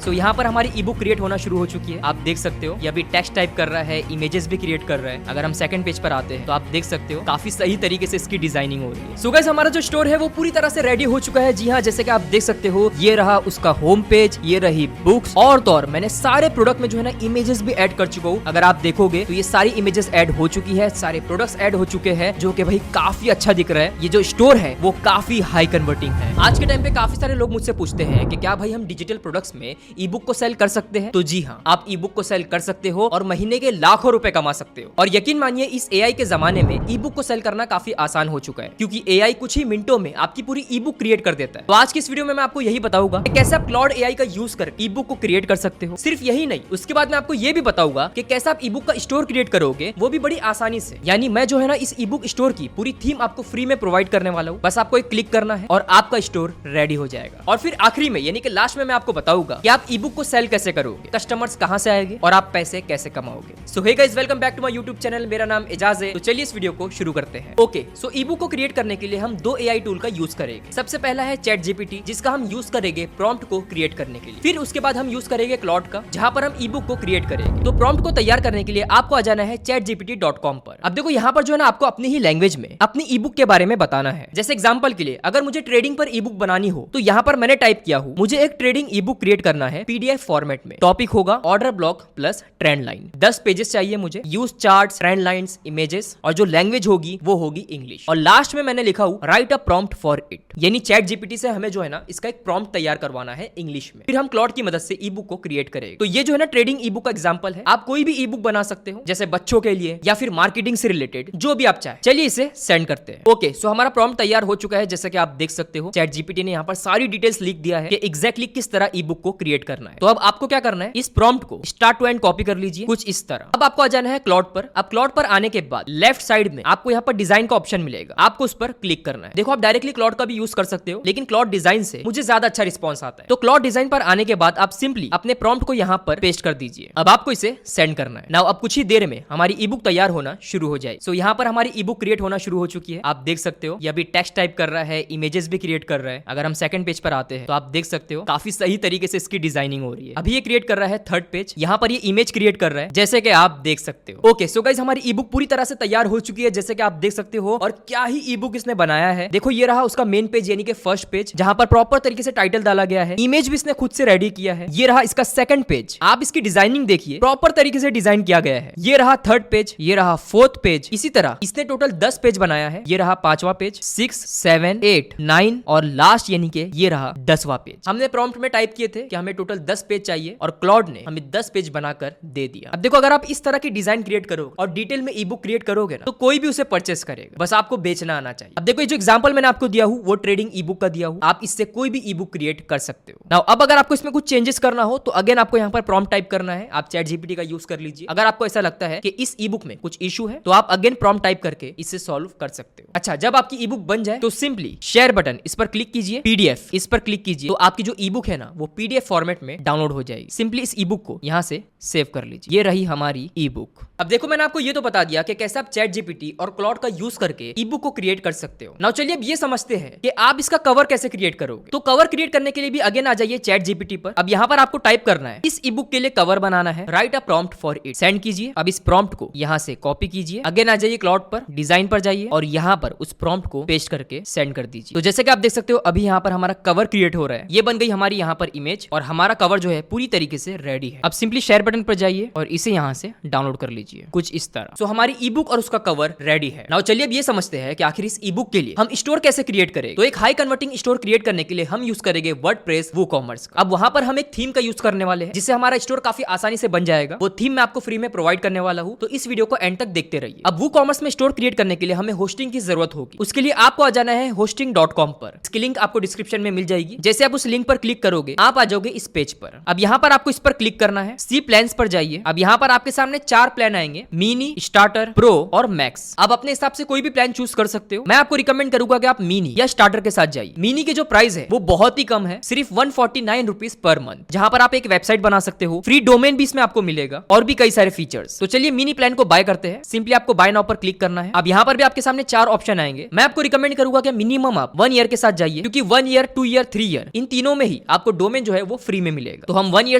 सो यहाँ पर हमारी ई बुक क्रिएट होना शुरू हो चुकी है। आप देख सकते हो ये अभी टेक्स्ट टाइप कर रहा है, इमेजेस भी क्रिएट कर रहा है। अगर हम सेकंड पेज पर आते हैं तो आप देख सकते हो काफी सही तरीके से इसकी डिजाइनिंग हो रही है। सो गाइस हमारा जो स्टोर है वो पूरी तरह से रेडी हो चुका है। जी हाँ, जैसे कि आप देख सकते हो ये रहा उसका होम पेज, ये रही बुक्स और तो और मैंने सारे प्रोडक्ट में जो है ना इमेजेस भी ऐड कर चुका हूँ। अगर आप देखोगे तो ये सारी इमेजेस ऐड हो चुकी है, सारे प्रोडक्ट्स ऐड हो चुके हैं, जो कि भाई काफी अच्छा दिख रहा है। ये जो स्टोर है वो काफी हाई कन्वर्टिंग है। आज के टाइम पे काफी सारे लोग मुझसे पूछते हैं कि क्या भाई हम डिजिटल प्रोडक्ट्स में ई बुक को सेल कर सकते हैं? तो जी हाँ, आप ई बुक को सेल कर सकते हो और महीने के लाखों रुपए कमा सकते हो। और यकीन मानिए इस एआई के जमाने में ई बुक को सेल करना काफी आसान हो चुका है, क्योंकि एआई कुछ ही मिनटों में आपकी पूरी ई बुक क्रिएट कर देता है। तो आज की इस वीडियो में मैं आपको यही बताऊंगा कि कैसे आप क्लाउड एआई का यूज कर ई बुक को क्रिएट कर सकते हो। सिर्फ यही नहीं, उसके बाद मैं आपको ये भी बताऊंगा कि कैसे आप ई बुक का स्टोर क्रिएट करोगे, वो भी बड़ी आसानी से। यानी मैं जो है ना इस ई बुक स्टोर की पूरी थीम आपको फ्री में प्रोवाइड करने वाला हूँ। बस आपको एक क्लिक करना है और आपका स्टोर रेडी हो जाएगा। और फिर आखिरी में यानी कि लास्ट में मैं आपको बताऊंगा कि आप ई बुक को सेल कैसे करोगे, कस्टमर्स कहां से आएंगे और आप पैसे कैसे कमाओगे। So hey guys, welcome back to my YouTube channel. मेरा नाम एजाज है। तो चलिए इस वीडियो को शुरू करते हैं। ओके, सो ई बुक को क्रिएट करने के लिए हम दो एआई टूल का यूज करेंगे। सबसे पहला है चैट जीपीटी, जिसका हम यूज करेंगे प्रॉम्प्ट को क्रिएट करने के लिए। फिर उसके बाद हम यूज करेंगे क्लाउड का, जहां पर हम ई बुक को क्रिएट करेंगे। तो प्रॉम्प्ट को तैयार करने के लिए आपको आ जाना है chatgpt.com पर। अब देखो यहाँ पर जो है ना आपको अपनी ही लैंग्वेज में अपनी ई बुक के बारे में बताना है। जैसे एग्जांपल के लिए अगर मुझे ट्रेडिंग पर ई बुक बनानी हो तो यहाँ पर मैंने टाइप किया हूँ मुझे एक ट्रेडिंग ई बुक क्रिएट करना है पीडीएफ फॉर्मेट में। टॉपिक होगा order block plus trend line. 10 pages चाहिए मुझे, use charts, trend lines, images, और जो लैंग्वेज होगी वो होगी इंग्लिश। और लास्ट में मैंने लिखा हूँ right a prompt for it, यानी चैट जीपीटी से हमें जो है ना इसका एक प्रॉम्प्ट तैयार करवाना है इंग्लिश में। फिर हम क्लाउड की मदद से ई बुक को क्रिएट करेंगे। तो ये जो है ना ट्रेडिंग ई बुक का एग्जांपल है। आप कोई भी ई बुक बना सकते हो, जैसे बच्चों के लिए या फिर मार्केटिंग से रिलेटेड, जो भी आप चाहे। चलिए इसे सेंड करते हैं। ओके, सो हमारा प्रॉम्प्ट तैयार हो चुका है। जैसे कि आप देख सकते हो चैट जीपीटी ने यहाँ पर सारी डिटेल्स लिख दिया है कि एग्जैक्टली किस तरह ई बुक को क्रिएट करना है। तो अब आपको क्या करना है, इस प्रॉम्प्ट को स्टार्ट टू एंड कॉपी कर लीजिए कुछ इस तरह। अब आपको आ जाना है क्लाउड पर। अब क्लाउड पर आने के बाद लेफ्ट साइड में आपको यहाँ पर डिजाइन का ऑप्शन मिलेगा, आपको उस पर क्लिक करना है। देखो आप डायरेक्टली क्लाउड का भी यूज कर सकते हो, लेकिन क्लाउड डिजाइन से मुझे ज्यादा अच्छा रिस्पॉन्स आता है। तो क्लाउड डिजाइन पर आने के बाद आप सिंपली अपने प्रॉम्प्ट को यहाँ पर पेस्ट कर दीजिए। अब आपको इसे सेंड करना है। नाउ अब कुछ ही देर में हमारी ई बुक तैयार होना शुरू हो जाए। सो यहाँ पर हमारी ई बुक क्रिएट होना शुरू हो चुकी है। आप देख सकते हो ये अभी टेक्स्ट टाइप कर रहा है, इमेजेस भी क्रिएट कर रहा है। अगर हम सेकंड पेज पर आते हैं तो आप देख सकते हो काफी सही तरीके से इसकी डिजाइनिंग हो रही है। अभी ये क्रिएट कर रहा है थर्ड पेज, यहाँ पर ये इमेज क्रिएट कर रहा है, जैसे कि आप देख सकते हो। ओके, सो गाइस हमारी ई बुक पूरी तरह से तैयार हो चुकी है, जैसे कि आप देख सकते हो। और क्या ही ई बुक इसने बनाया है। देखो ये रहा उसका मेन पेज यानी कि फर्स्ट पेज, जहां पर प्रॉपर तरीके से टाइटल डाला गया है। इमेज भी इसने खुद से रेडी किया है। ये रहा इसका सेकंड पेज, आप इसकी डिजाइनिंग देखिए, प्रॉपर तरीके से डिजाइन किया गया है। ये रहा थर्ड पेज, ये रहा फोर्थ पेज। इसी तरह इसने टोटल 10 पेज बनाया है। ये रहा 5वां पेज, 6, 7, 8, 9 और लास्ट यानी कि ये रहा 10वां पेज। हमने प्रॉम्प्ट में टाइप किए थे कि हमें टोटल 10 पेज चाहिए और क्लाउड ने हमें 10 पेज बनाकर दे दिया। अब देखो अगर आप इस तरह की डिजाइन क्रिएट करोगे और डिटेल में ई बुक क्रिएट करोगे ना, तो कोई भी उसे परचेस करेगा, बस आपको बेचना आना चाहिए। अब देखो ये जो एग्जांपल मैंने आपको दिया हूँ वो ट्रेडिंग ई बुक का दिया हूँ, आप इससे कोई भी ई बुक क्रिएट कर सकते हो। नाउ अब अगर आपको इसमें कुछ चेंजेस करना हो तो अगेन आपको यहाँ पर प्रॉम्प्ट टाइप करना है। आप चैट जीपीटी का यूज कर लीजिए। अगर आपको ऐसा लगता है कि इस ई बुक में कुछ इशू है तो आप अगेन प्रॉम्प्ट टाइप करके इसे सॉल्व कर सकते हो। अच्छा, जब आपकी ई बुक बन जाए तो सिंपली शेयर बटन इस पर क्लिक कीजिए, पीडीएफ इस पर क्लिक कीजिए, तो आपकी जो ई बुक है ना वो पीडीएफ फॉर्मेट में डाउनलोड हो जाएगी। सिंपली इस ई बुक को यहाँ से सेव कर लीजिए। ये रही हमारी ई बुक। अब देखो मैंने आपको ये तो बता दिया कि कैसे आप चैट जीपीटी और क्लाउड का यूज करके ई बुक को क्रिएट कर सकते हो। नाउ चलिए अब ये समझते हैं कि आप इसका कवर कैसे क्रिएट करोगे। तो कवर क्रिएट करने के लिए भी अगेन आ जाइए चैट जीपीटी पर। अब यहाँ पर आपको टाइप करना है इस ई बुक के लिए कवर बनाना है, right a prompt for it. Send कीजिए। अब इस प्रॉम्प्ट को यहाँ से कॉपी कीजिए, अगेन आ जाइए क्लाउड पर, डिजाइन पर जाइए और यहाँ पर उस प्रॉम्प्ट को पेस्ट करके सेंड कर दीजिए। तो जैसे कि आप देख सकते हो अभी यहाँ पर हमारा कवर क्रिएट हो रहा है। ये बन गई हमारी यहाँ पर इमेज और हमारा कवर जो है पूरी तरीके से रेडी है। अब सिंपली शेयर बटन पर जाइए और इसे यहाँ से डाउनलोड कर लीजिए कुछ इस तरह। सो हमारी ई बुक और उसका कवर रेडी है। नाउ चलिए अब ये समझते हैं कि आखिर इस ई बुक के लिए हम स्टोर कैसे क्रिएट करें। तो एक हाई कन्वर्टिंग स्टोर क्रिएट करने के लिए हम यूज करेंगे वर्डप्रेस वूकॉमर्स। अब वहां पर हम एक थीम का यूज करने वाले हैं, जिससे हमारा स्टोर काफी आसानी से बन जाएगा। वो थीम मैं आपको फ्री में प्रोवाइड करने वाला हूँ, तो इस वीडियो को एंड तक देखते रहिए। अब वूकॉमर्स में स्टोर क्रिएट करने के लिए हमें होस्टिंग की जरूरत होगी। उसके लिए आपको आ जाना है hosting.com पर। इसकी लिंक आपको डिस्क्रिप्शन में मिल जाएगी। जैसे आप उस लिंक पर क्लिक करोगे आप आ जाओगे इस पेज पर। अब यहाँ पर आपको इस पर क्लिक करना है, सी प्लान्स पर जाइए। अब यहाँ पर आपके सामने 4 प्लान आएंगे, मिनी, स्टार्टर, प्रो और मैक्स। अब अपने हिसाब से कोई भी प्लान चूज कर सकते हो। मैं आपको रिकमेंड करूंगा कि आप मिनी या स्टार्टर के साथ जाइए। मिनी के जो प्राइस है वो बहुत ही कम है, सिर्फ 149 रुपीज पर मंथ, जहां पर आप एक वेबसाइट बना सकते हो, फ्री डोमेन भी इसमें आपको मिलेगा और भी कई सारे फीचर्स। तो चलिए मिनी प्लान को बाय करते हैं। सिंपली आपको बाय नाउ पर क्लिक करना है। अब यहाँ पर भी आपके सामने 4 ऑप्शन आएंगे। मैं आपको रिकमेंड करूंगा कि मिनिमम आप 1 ईयर के साथ जाइए, क्योंकि 1 ईयर, 2 ईयर, 3 ईयर इन तीनों में ही आपको डोमेन जो है वो फ्री फ्री में मिलेगा। तो हम 1 ईयर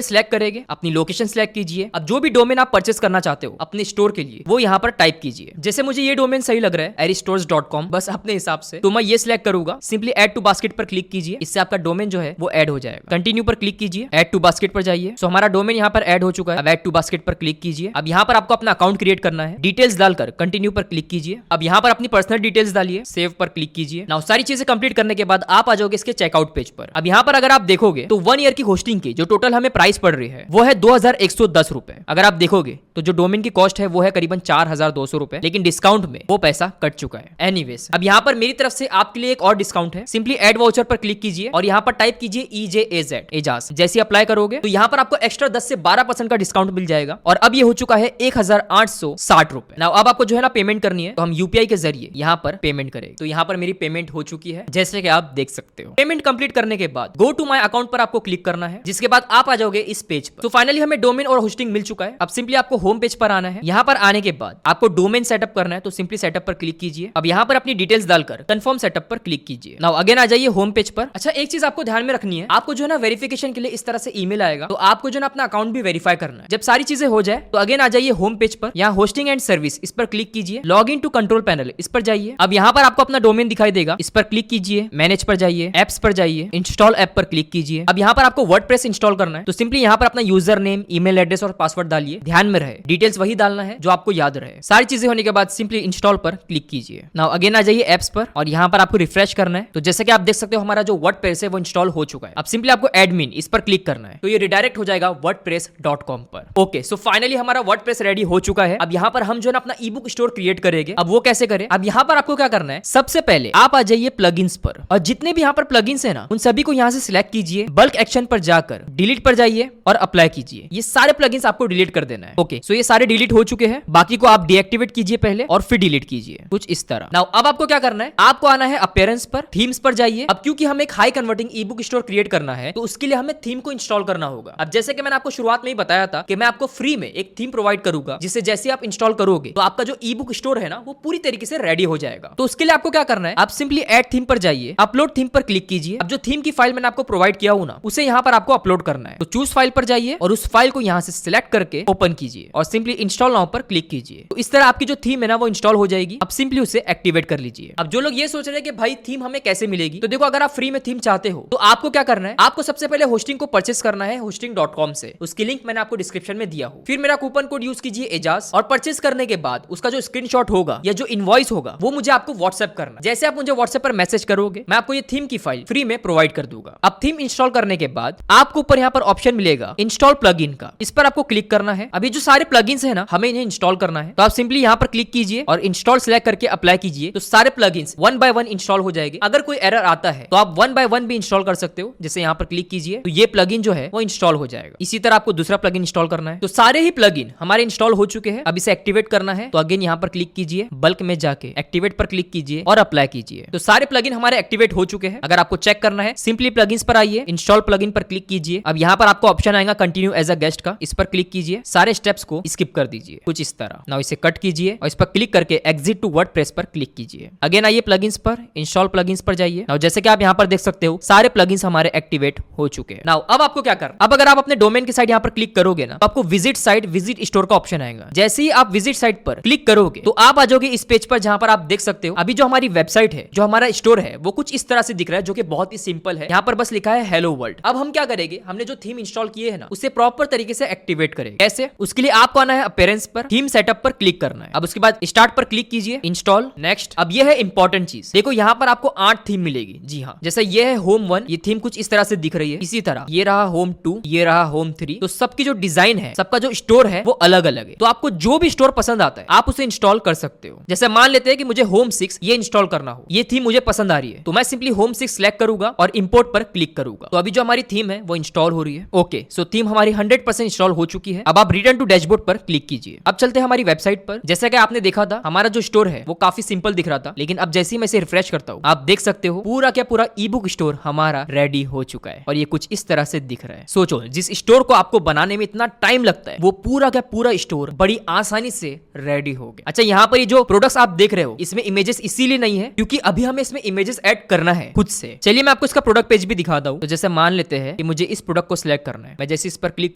सिलेक्ट करेंगे, अपनी लोकेशन सिलेक्ट कीजिए। अब जो भी डोमेन आप परचेस करना चाहते हो अपने स्टोर के लिए वो यहाँ पर टाइप कीजिए। जैसे मुझे ये डोमेन सही लग रहा है aristores.com, बस अपने हिसाब से तो मैं ये सिलेक्ट करूंगा। सिंपली ऐड टू बास्केट पर क्लिक कीजिए, इससे आपका डोमेन जो है वो ऐड हो जाएगा। कंटिन्यू पर क्लिक कीजिए, ऐड टू बास्केट पर जाइए। सो हमारा डोमेन यहाँ पर ऐड हो चुका है। अब ऐड टू बास्केट पर क्लिक कीजिए। अब यहाँ पर आपको अपना अकाउंट क्रिएट करना है, डिटेल्स डालकर कंटिन्यू पर क्लिक कीजिए। अब यहाँ पर अपनी पर्सनल डिटेल्स डालिए, सेव पर क्लिक कीजिए। नाउ सारी चीजें कंप्लीट करने के बाद आप आ जाओगे इसके चेकआउट पेज पर। अब यहाँ पर अगर आप देखोगे तो 1 ईयर की होस्टिंग की जो टोटल हमें प्राइस पड़ रही है वो है 2110 रुपए। अगर आप देखोगे तो जो डोमेन की कॉस्ट है वो है करीबन 4200 रुपए, लेकिन डिस्काउंट में वो पैसा कट चुका है। एनीवेज, अब यहाँ पर मेरी तरफ से आपके लिए एक और डिस्काउंट है। सिंपली एड वाउचर पर क्लिक कीजिए और यहाँ पर टाइप कीजिए EJAZ एजाज। जैसे अप्लाई करोगे तो यहाँ पर आपको एक्स्ट्रा 10 से 12% का डिस्काउंट मिल जाएगा और अब ये हो चुका है 1860 रुपए। नाउ अब आपको जो है ना पेमेंट करनी है, तो हम यूपीआई के जरिए यहाँ पर पेमेंट करेंगे। तो यहाँ पर मेरी पेमेंट हो चुकी है, जैसे कि आप देख सकते हो। पेमेंट कंप्लीट करने के बाद गो टू माय अकाउंट पर आपको क्लिक करना है, जिसके बाद आप आ जाओगे इस पेज पर। तो फाइनली हमें डोमेन और होस्टिंग मिल चुका है। अब सिंपली आपको होम पेज पर आना है। यहाँ पर आने के बाद आपको डोमेन सेटअप करना है, तो सिंपली सेटअप पर क्लिक कीजिए। अब यहाँ पर अपनी डिटेल्स डालकर कंफर्म सेटअप पर क्लिक कीजिए। नाउ अगेन आ जाइए होम पेज पर। अच्छा, एक चीज आपको ध्यान में रखनी है, आपको जो है ना वेरिफिकेशन के लिए इस तरह से ईमेल आएगा, तो आपको जो है ना अपना अकाउंट भी वेरीफाई करना है। जब सारी चीजें हो जाए तो अगेन आ जाइए होम पेज पर। यहाँ होस्टिंग एंड सर्विस इस पर क्लिक कीजिए, log in to control panel इस पर जाइए। अब यहाँ पर आपको अपना डोमेन दिखाई देगा, इस पर क्लिक कीजिए। मैनेज पर जाइए, एप्स पर जाइए, इंस्टॉल ऐप पर क्लिक कीजिए। अब यहाँ पर आपको वर्डप्रेस इंस्टॉल करना है, तो सिंपली यहाँ पर अपना यूजर नेम, ईमेल एड्रेस और पासवर्ड डालिए। ध्यान में रहे डिटेल्स वही डालना है जो आपको याद रहे। सारी चीजें होने के बाद सिंपली इंस्टॉल पर क्लिक कीजिए। नाउ अगेन आ जाइए एप्स पर और यहाँ पर आपको रिफ्रेश करना है। तो जैसे कि आप देख सकते हो हमारा जो वर्डप्रेस है वो इंस्टॉल हो चुका है। अब सिंपली आपको एडमिन इस पर क्लिक करना है, तो ये रिडायरेक्ट हो जाएगा wordpress.com पर। ओके, सो फाइनली हमारा वर्डप्रेस रेडी हो चुका है। अब यहाँ पर हम जो है अपना ई बुक स्टोर क्रिएट करेंगे। अब वो कैसे करें? अब यहाँ पर आपको क्या करना है, सबसे पहले आप आ जाइए प्लगइन्स पर और जितने भी यहाँ पर प्लगइन्स है ना उन सभी को यहाँ से सिलेक्ट कीजिए। बल्क एक्शन पर जाकर डिलीट पर जाइए और अप्लाई कीजिए। ये सारे प्लगइन्स आपको डिलीट कर देना है। ओके, सो ये सारे डिलीट हो चुके हैं। बाकी को आप डीएक्टिवेट कीजिए पहले और फिर डिलीट कीजिए, कुछ इस तरह। नाउ अब आपको क्या करना है, आपको आना है अपीयरेंस पर, थीम्स पर जाइए। अब क्योंकि हमें एक हाई कन्वर्टिंग ई बुक स्टोर क्रिएट करना है तो उसके लिए हमें थीम को इंस्टॉल करना होगा। अब जैसे कि मैंने आपको शुरुआत में ही बताया था कि मैं आपको फ्री में एक थीम प्रोवाइड करूंगा, जिसे जैसे आप इंस्टॉल करोगे तो आपका जो ई बुक स्टोर है ना वो पूरी तरीके से रेडी हो जाएगा। तो उसके लिए आपको क्या करना है, आप सिंपली ऐड थीम पर जाइए, अपलोड थीम पर क्लिक कीजिए। अब जो थीम की फाइल मैंने आपको प्रोवाइड किया हूं ना उसे यहाँ पर आपको अपलोड करना है। तो चूज फाइल पर जाइए और उस फाइल को यहाँ से सिलेक्ट करके ओपन कीजिए और सिंपली इंस्टॉल नाउ पर क्लिक कीजिए। तो इस तरह आपकी जो थीम है ना वो इंस्टॉल हो जाएगी। अब सिंपली उसे एक्टिवेट कर लीजिए। अब जो लोग ये सोच रहे हैं कि भाई थीम हमें कैसे मिलेगी, तो देखो अगर आप फ्री में थीम चाहते हो तो आपको क्या करना है, आपको सबसे पहले होस्टिंग को परचेस करना है hosting.com से। उसकी लिंक मैंने आपको डिस्क्रिप्शन में दिया हूं। फिर मेरा कूपन कोड यूज कीजिए एजाज और परचेस करने के बाद उसका जो स्क्रीनशॉट होगा या जो इनवॉइस होगा वो मुझे आपको व्हाट्सएप करना। जैसे आप मुझे व्हाट्सएप पर मैसेज करोगे मैं आपको ये थीम की फाइल फ्री में प्रोवाइड कर दूंगा। अब थीम इंस्टॉल करने के बाद आपको ऊपर यहाँ पर ऑप्शन मिलेगा इंस्टॉल प्लगइन का, इस पर आपको क्लिक करना है। अभी जो सारे प्लगइन्स है ना हमें इन्हें इंस्टॉल करना है, तो आप सिंपली यहाँ पर क्लिक कीजिए और इंस्टॉल सिलेक्ट करके अप्लाई कीजिए। तो सारे प्लगइन्स 1 बाय 1 इंस्टॉल हो जाएंगे। अगर कोई एरर आता है तो आप 1 बाय 1 भी इंस्टॉल कर सकते हो। जैसे यहाँ पर क्लिक कीजिए तो ये प्लगइन जो है वो इंस्टॉल हो जाएगा। इसी तरह आपको दूसरा प्लगइन इंस्टॉल करना है। तो सारे ही प्लगइन हमारे इंस्टॉल हो चुके हैं। अब इसे एक्टिवेट करना है, तो अगेन यहाँ पर क्लिक कीजिए, बल्क में जाके एक्टिवेट पर क्लिक कीजिए और अप्लाई कीजिए। तो सारे प्लगइन हमारे एक्टिवेट हो चुके हैं। अगर आपको चेक करना है सिंपली प्लगइन्स पर आइए, इंस्टॉल प्लगइन पर क्लिक कीजिए। अब यहाँ पर आपको ऑप्शन आएगा कंटिन्यू एज अ गेस्ट का, इस पर क्लिक कीजिए। सारे स्टेप्स को स्किप कर दीजिए, कुछ इस तरह। नाउ इसे कट कीजिए और इस पर क्लिक करके एग्जिट टू वर्डप्रेस पर क्लिक कीजिए। अगेन आइए प्लगइन्स पर, इंस्टॉल प्लगइन्स पर जाइए। नाउ जैसे कि आप यहाँ पर देख सकते हो सारे प्लगइन्स हमारे एक्टिवेट हो चुके हैं। नाउ अब आपको क्या करना, अब अगर आप अपने डोमेन की साइड यहाँ पर क्लिक करोगे ना तो आपको विजिट साइट, विजिट स्टोर का ऑप्शन आएगा। जैसे ही आप विजिट साइट पर क्लिक करोगे तो आप आ जाओगे इस पेज पर, जहां पर आप देख सकते हो अभी जो हमारी वेबसाइट है, जो हमारा स्टोर है वो कुछ इस तरह से दिख रहा है, जो कि बहुत ही सिंपल है। यहाँ पर बस लिखा है हेलो वर्ल्ड। अब हम क्या करेंगे, हमने जो थीम इंस्टॉल किए है ना उसे प्रॉपर तरीके से एक्टिवेट करेंगे। कैसे, उसके लिए आपको आना है अपीयरेंस पर, थीम सेटअप पर क्लिक करना है। अब उसके बाद स्टार्ट पर क्लिक कीजिए, इंस्टॉल, नेक्स्ट। अब ये है इंपॉर्टेंट चीज, देखो यहाँ पर आपको 8 थीम मिलेगी। जी हाँ, जैसे ये है होम 1, ये थीम कुछ इस तरह से दिख रही है। इसी तरह ये रहा होम 2, ये रहा होम 3। तो सबकी जो डिजाइन है, सबका जो स्टोर है वो अलग अलग है। तो आपको जो भी स्टोर पसंद आता है आप उसे इंस्टॉल कर सकते हो। जैसे मान लेते हैं कि मुझे होम 6 ये इंस्टॉल करना हो, ये थीम मुझे पसंद आ रही है, तो मैं सिंपली होम 6 सिलेक्ट करूंगा और इंपोर्ट पर क्लिक करूंगा। तो अभी जो हमारी थीम है वो इंस्टॉल हो रही है। ओके, सो थीम हमारी 100% इंस्टॉल हो चुकी है। अब आप रिटर्न टू डैशबोर्ड पर क्लिक कीजिए। अब चलते हैं हमारी वेबसाइट पर। जैसा कि आपने देखा था हमारा जो स्टोर है वो काफी सिंपल दिख रहा था, लेकिन अब जैसे ही मैं इसे रिफ्रेश करता हूँ आप देख सकते हो पूरा क्या पूरा ई बुक स्टोर हमारा रेडी हो चुका है और ये कुछ इस तरह से दिख रहा है। सोचो जिस स्टोर को आपको बनाने में इतना टाइम लगता है वो पूरा क्या पूरा स्टोर बड़ी आसानी से रेडी हो गया। अच्छा, यहाँ पर ये जो प्रोडक्ट्स आप देख रहे हो इसमें इमेजेस इसीलिए नहीं है क्योंकि अभी हमें इसमें इमेजेस ऐड करना है खुद से। चलिए मैं आपको इसका प्रोडक्ट पेज भी दिखाता हूँ। तो जैसे मान लेते हैं कि मुझे इस प्रोडक्ट को सिलेक्ट करना है। मैं जैसे इस पर क्लिक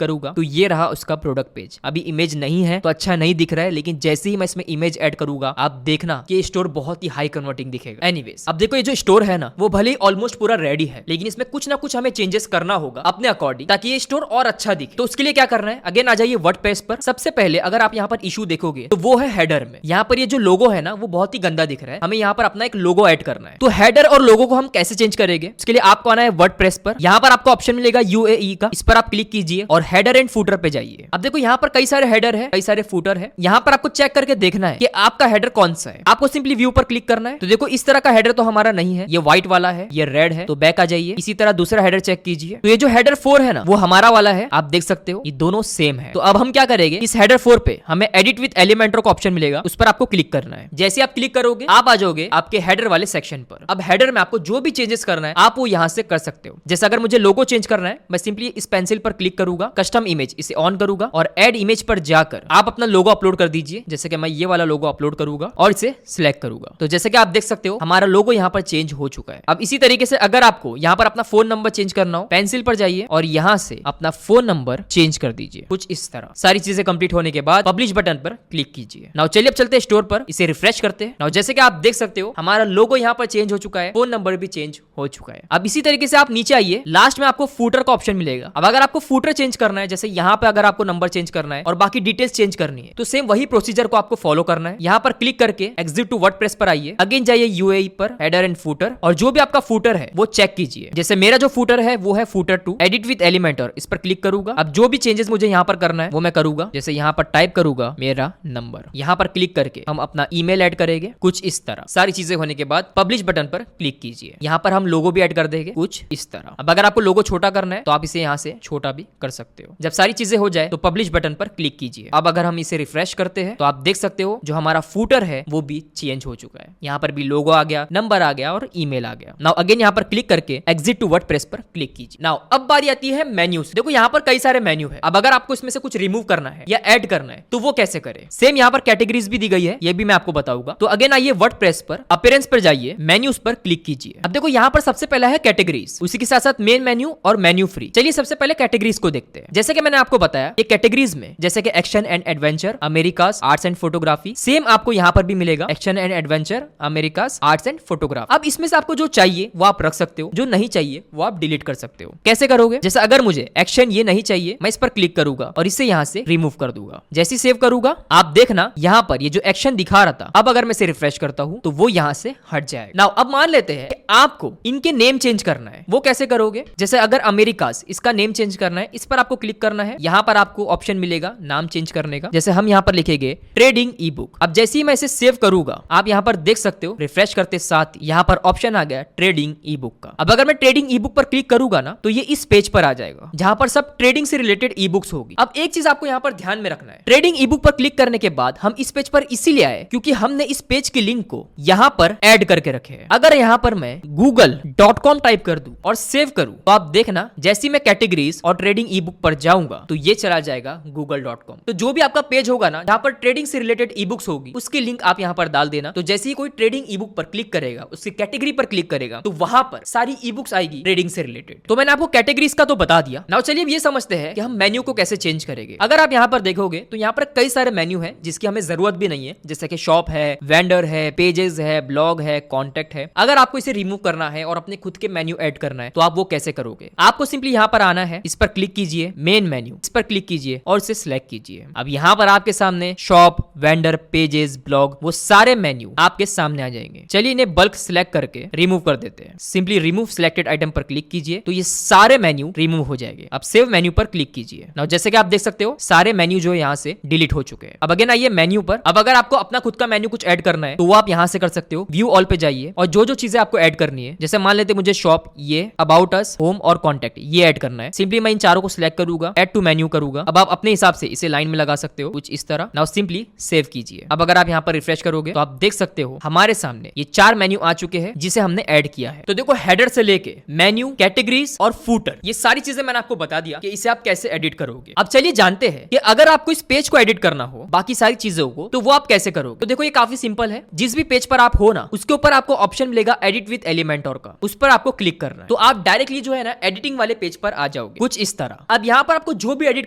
करूंगा तो ये रहा उसका प्रोडक्ट पेज। अभी इमेज नहीं है तो अच्छा नहीं दिख रहा है, लेकिन जैसे ही मैं इसमें इमेज ऐड करूंगा आप देखना कि स्टोर बहुत ही हाई कन्वर्टिंग दिखेगा। एनीवेज, अब देखो ये जो स्टोर है ना वो भले ही ऑलमोस्ट पूरा रेडी है, लेकिन इसमें कुछ ना कुछ हमें चेंजेस करना होगा अपने अकॉर्डिंग, ताकि ये स्टोर और अच्छा दिखे। तो उसके लिए क्या करना है, अगेन आ जाइए वर्डप्रेस पर। सबसे पहले अगर आप यहाँ पर इशू देखोगे तो वो है हेडर में। यहाँ पर ये जो लोगो है ना वो बहुत ही गंदा दिख रहा है, हमें यहाँ पर अपना एक लोगो ऐड करना है। तो हेडर और लोगो को हम कैसे चेंज करेंगे, उसके लिए आपको आना है वर्डप्रेस पर। यहाँ पर आपको ऑप्शन मिलेगा UAE का, इस पर आप क्लिक कीजिए और हेडर एंड फूटर पे जाइए। अब देखो यहाँ पर कई सारे हेडर है, कई सारे फूटर है। यहाँ पर आपको चेक करके देखना है कि आपका हेडर कौन सा है। आपको सिंपली व्यू पर क्लिक करना है। तो देखो इस तरह का हेडर तो हमारा नहीं है, ये व्हाइट वाला है, ये रेड है। तो बैक आ जाइए, इसी तरह दूसरा हेडर चेक कीजिए। तो ये जो हेडर 4 है ना वो हमारा वाला है, आप देख सकते हो ये दोनों सेम है। तो अब हम क्या करेंगे, इस हेडर 4 पे हमें एडिट विद एलिमेंटर का ऑप्शन मिलेगा, उस पर आपको क्लिक करना है। जैसे आप क्लिक करोगे आप आ जाओगे आपके हेडर वाले सेक्शन पर। अब हेडर में आपको जो भी चेंजेस करना है आप वो यहाँ से कर सकते हो। जैसे अगर मुझे लोगो चेंज करना है, मैं सिंपली इस पेंसिल पर क्लिक करूंगा, कस्टम इमेज इसे ऑन करूंगा और एड इमेज पर जाकर आप अपना लोगो अपलोड कर दीजिए। जैसे कि मैं ये वाला लोगो अपलोड करूंगा और इसे सिलेक्ट करूंगा। तो जैसे कि आप देख सकते हो हमारा लोगो यहाँ पर चेंज हो चुका है। अब इसी तरीके से अगर आपको यहाँ पर अपना फोन नंबर चेंज करना हो, पेंसिल पर जाइए और यहाँ से अपना फोन नंबर चेंज कर दीजिए, कुछ इस तरह। सारी चीजें कंप्लीट होने के बाद पब्लिश बटन पर क्लिक कीजिए। नाउ चलिए अब चलते हैं स्टोर पर, इसे रिफ्रेश करते हैं। नाउ जैसे कि आप देख सकते हो हमारा लोगो यहाँ पर चेंज हो चुका है, फोन नंबर भी चेंज हो चुका है। अब इसी तरीके से आप नीचे आइए, लास्ट में आपको फूटर का ऑप्शन मिलेगा। अब अगर आपको फूटर चेंज करना है, जैसे यहाँ पे अगर आपको नंबर चेंज करना है और बाकी डिटेल्स चेंज करनी है, तो सेम वही प्रोसीजर को आपको फॉलो करना है। यहाँ पर क्लिक करके एग्जिट टू वर्डप्रेस पर आइए, अगेन जाइए UAE पर, हेडर एंड फूटर, और जो भी आपका फूटर है वो चेक कीजिए। जैसे मेरा जो फूटर है वो है फूटर 2, एडिट विद एलिमेंटर, इस पर क्लिक करूंगा। अब जो भी चेंजेस मुझे यहाँ पर करना है वो मैं करूंगा। जैसे यहाँ पर टाइप करूंगा मेरा नंबर, यहाँ पर क्लिक करके हम अपना ईमेल ऐड करेंगे, कुछ इस तरह। सारी चीजें होने के बाद पब्लिश बटन पर क्लिक कीजिए। यहाँ पर हम लोगो भी ऐड कर देंगे, कुछ इस तरह। अब अगर आपको लोगो छोटा करना है तो आप इसे यहाँ से छोटा भी कर सकते हो। जब सारी चीजें हो जाए तो पब्लिश बटन पर क्लिक कीजिए। अब अगर हम इसे रिफ्रेश करते हैं तो आप देख सकते हो जो हमारा फूटर है वो भी चेंज हो चुका है। यहाँ पर भी लोगो आ गया, नंबर आ गया और ईमेल आ गया। नाउ अगेन यहाँ पर क्लिक करके एग्जिट टू वर्डप्रेस पर क्लिक कीजिए। नाउ अब बारी आती है मेन्यू से। देखो यहाँ पर कई सारे मेन्यू है। अब अगर आपको इसमें से कुछ रिमूव करना है या ऐड करना है तो वो कैसे करें, सेम यहाँ पर कैटेगरीज भी दी गई है, ये भी मैं आपको बताऊंगा। तो अगेन आइए वर्डप्रेस पर, अपीयरेंस पर जाइए, मेन्यूज पर क्लिक कीजिए। अब देखो यहाँ पर सबसे पहला है कैटेगरीज, उसी के साथ साथ मेन मेन्यू और मेन्यू फ्री। चलिए सबसे पहले कैटेगरीज को देखते हैं। जैसे कि मैंने आपको बताया ये कैटेगरीज में जैसे कि action and adventure, America's, arts and photography, same आपको यहाँ पर भी मिलेगा, action and adventure, America's, arts and photography. अब इसमें से आपको जो चाहिए वो आप रख सकते हो, जो नहीं चाहिए वो आप डिलीट कर सकते हो। कैसे करोगे, जैसे अगर मुझे एक्शन ये नहीं चाहिए, मैं इस पर क्लिक करूंगा और इसे यहाँ से रिमूव कर दूंगा। जैसे सेव करूंगा आप देखना यहाँ पर ये जो एक्शन दिखा रहा था, अब अगर मैं इसे रिफ्रेश करता हूँ तो वो यहाँ से हट जाएगा। नाउ अब मान लेते हैं कि आपको इनके नेम चेंज करना है, वो कैसे करोगे, जैसे अगर अमेरिकास इसका नेम चेंज करना है, इस पर आपको क्लिक करना है। यहाँ पर आपको ऑप्शन मिलेगा नाम चेंज करने का, जैसे हम यहाँ पर लिखेंगे ट्रेडिंग ई बुक। अब जैसे ही मैं इसे सेव करूंगा आप यहाँ पर देख सकते हो रिफ्रेश करते साथ यहाँ पर ऑप्शन आ गया ट्रेडिंग ई बुक का। अब अगर मैं ट्रेडिंग ई बुक पर क्लिक करूंगा ना तो ये इस पेज पर आ जाएगा जहां पर सब ट्रेडिंग से रिलेटेड ई बुक्स होगी। अब एक चीज आपको यहाँ पर ध्यान में रखना है, ट्रेडिंग ई बुक पर क्लिक करने के बाद हम इस पेज पर इसीलिए आए क्योंकि हमने इस पेज के लिंक को यहाँ पर ऐड करके रखे हैं। अगर यहाँ पर मैं google.com टाइप कर दूं और सेव करूं तो आप देखना जैसे मैं कैटेगरीज और ट्रेडिंग ई बुक पर जाऊंगा तो ये चला जाएगा google.com। तो जो भी आपका पेज होगा ना जहां पर ट्रेडिंग से रिलेटेड ई बुक्स होगी उसकी लिंक आप यहाँ पर डाल देना। तो जैसे ही कोई ट्रेडिंग ई बुक पर क्लिक करेगा, उसकी कैटेगरी पर क्लिक करेगा तो वहां पर सारी ई बुक्स आएगी ट्रेडिंग से रिलेटेड। तो मैंने आपको कैटेगरीज का तो बता दिया। नाउ चलिए ये समझते हैं कि हम मेन्यू को कैसे चेंज करेंगे। अगर आप यहाँ पर देखोगे तो यहाँ पर कई सारे मेन्यू है जिसकी हमें जरूरत भी नहीं है, जैसे कि शॉप है, वेंडर है, पेजेस है, ब्लॉग है, कॉन्टेक्ट है। अगर आपको इसे रिमूव करना है और अपने खुद के मेन्यू ऐड करना है तो आप वो कैसे करोगे, आपको सिंपली यहाँ पर आना है, इस पर क्लिक कीजिए, मेन मेन्यू, इस पर क्लिक कीजिए और इसे सिलेक्ट कीजिए। अब यहाँ पर आपके सामने शॉप, वेंडर, पेजेस, ब्लॉग, वो सारे मेन्यू आपके सामने आ जाएंगे। चलिए इन्हें बल्क सिलेक्ट करके रिमूव कर देते हैं। सिंपली रिमूव सिलेक्टेड आइटम पर क्लिक कीजिए तो ये सारे मेन्यू रिमूव हो जाएंगे। अब सेव मेन्यू पर क्लिक कीजिए। नाउ जैसे कि आप देख सकते हो सारे मेन्यू जो यहाँ से डिलीट हो चुके हैं। अब अगेन आइए मेन्यू पर। अब अगर आपको अपना खुद का मेन्यू कुछ ऐड करना है तो वो आप यहाँ से कर सकते हो। व्यू ऑल पे जाइए और जो जो चीजें आपको ऐड करनी है, जैसे मान लेते मुझे शॉप, ये अबाउट अस, होम और कॉन्टेक्ट ये ऐड करना है, सिंपली मैं इन चारों को सिलेक्ट करूंगा, ऐड टू मेन्यू करूंगा। अब आप अपने हिसाब से इसे लाइन में लगा सकते हो कुछ इस तरह। नाउ सिंपली सेव कीजिए। अब अगर आप यहाँ पर रिफ्रेश करोगे तो आप देख सकते हो हमारे सामने ये 4 मेन्यू आ चुके हैं जिसे हमने ऐड किया है। तो देखो हेडर से लेके मेन्यू, कैटेगरीज और फूटर, ये सारी चीजें मैंने आपको बता दिया कि इसे आप कैसे एडिट करोगे। अब चलिए जानते हैं कि अगर आपको इस पेज को एडिट करना हो, बाकी सारी चीजों को, तो वो आप कैसे करोगे। तो देखो ये काफी सिंपल है। जिस भी पेज पर आप हो ना उसके ऊपर आपको ऑप्शन मिलेगा एडिट विद एलिमेंटर का, उस पर आपको क्लिक करना है। तो आप डायरेक्टली जो है ना एडिटिंग वाले पेज पर आ जाओगे कुछ इस तरह। अब यहाँ पर आपको जो भी एडिट